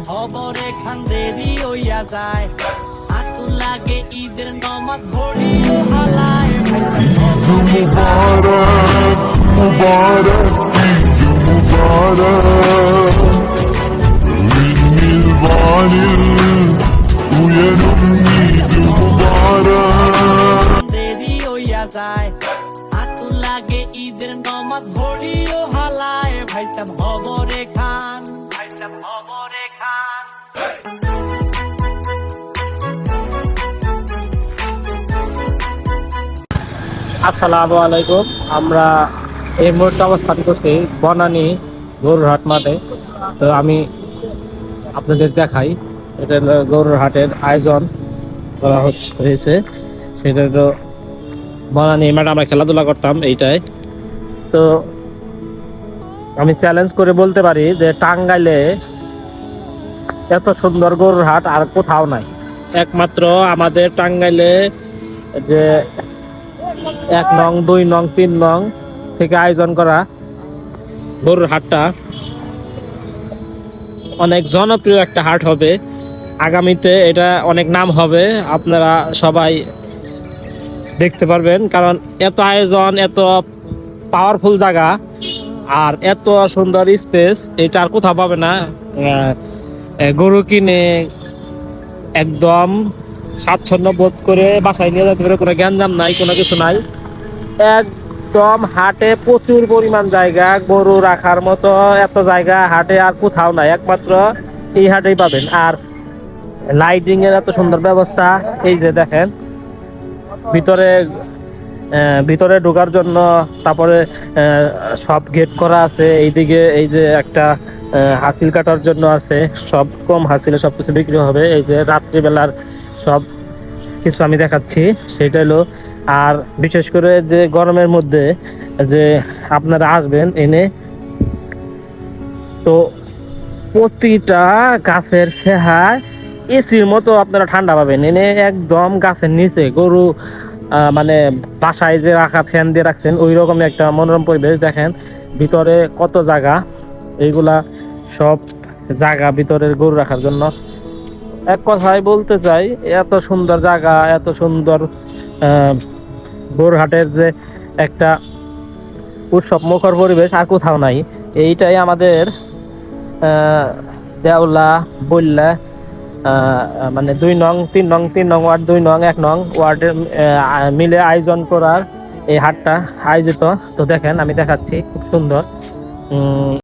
খবরে খান দেরি হইয়া যায় আতু লাগে ঈদের নমাজ ভরিও হালায় মুবারক ঈদ মুবারক মিন্নিল বানিল উয়ানুম ঈদ মুবারক দেরি হইয়া যায় আতু লাগে ঈদের নমাজ ভরিও হালায় ভাইসাব খবরে খান আসসালামু আলাইকুম। আমরা এই মুহূর্তে অবস্থান করছি বনানী গরুর হাট মাঠে। তো আমি আপনাদের দেখাই, এটা হলো গরুর হাটের আয়োজন করা হয়েছে। সেটা তো বনানী মাঠে আমরা খেলাধুলা করতাম এইটাই। তো আমি চ্যালেঞ্জ করে বলতে পারি যে টাঙ্গাইলে এত সুন্দর গরুর হাট আর কোথাও নাই, একমাত্র আমাদের টাঙ্গাইলে। যে 1 নং 2 নং 3 নং থেকে আয়োজন করা গরুর হাটটা অনেক জনপ্রিয় একটা হাট হবে আগামীতে। এটা অনেক নাম হবে, আপনারা সবাই দেখতে পারবেন। কারণ এত আয়োজন, এত পাওয়ারফুল জায়গা আর এত সুন্দর স্পেস, এটা আর কোথাও পাবে না। গরু কিনে একদম স্বাচ্ছন্দ্য বোধ করে বাসায় নিয়ে যেতে পারে, কোনো গ্যাঞ্জাম নাই, কোনো কিছু নাই। একদম হাটে প্রচুর পরিমাণ জায়গা, গরু রাখার মতো এত জায়গা হাটে আর কোথাও নাই, একমাত্র এই হাটেই পাবেন। আর লাইটিং এর এত সুন্দর ব্যবস্থা, এই যে দেখেন ভিতরে ঢোকার জন্য, তারপরে সব গেট করা আছে। এইদিকে এই যে একটা হাসিল কাটার জন্য আছে, সব কম হাসিলে সবকিছু বিক্রি হবে। এই যে রাত্রিবেলার সব কিছু আমি দেখাচ্ছি, সেটা হলো। আর বিশেষ করে যে গরমের মধ্যে যে আপনারা আসবেন এনে, তো প্রতিটা গাছের ছায়ায় এসির মতো আপনারা ঠান্ডা পাবেন এনে। একদম গাছের নিচে গরু মানে বাসায় যে রাখা ফ্যান দিয়ে রাখছেন ওই রকম একটা মনোরম পরিবেশ। দেখেন ভিতরে কত জায়গা, এইগুলা সব জায়গা ভিতরের গরু রাখার জন্য। এক কথায় বলতে চাই, এত সুন্দর জায়গা, এত সুন্দর গরুরহাটের যে একটা উৎসব মুখর পরিবেশ আর কোথাও নাই। এইটাই আমাদের দেওলা বললা মানে 2 নং 3 নং 3 নং ওয়ার্ড, 2 নং 1 নং ওয়ার্ডের মিলে আয়োজন করার এই হাটটা আয়োজিত। তো দেখেন আমি দেখাচ্ছি, খুব সুন্দর।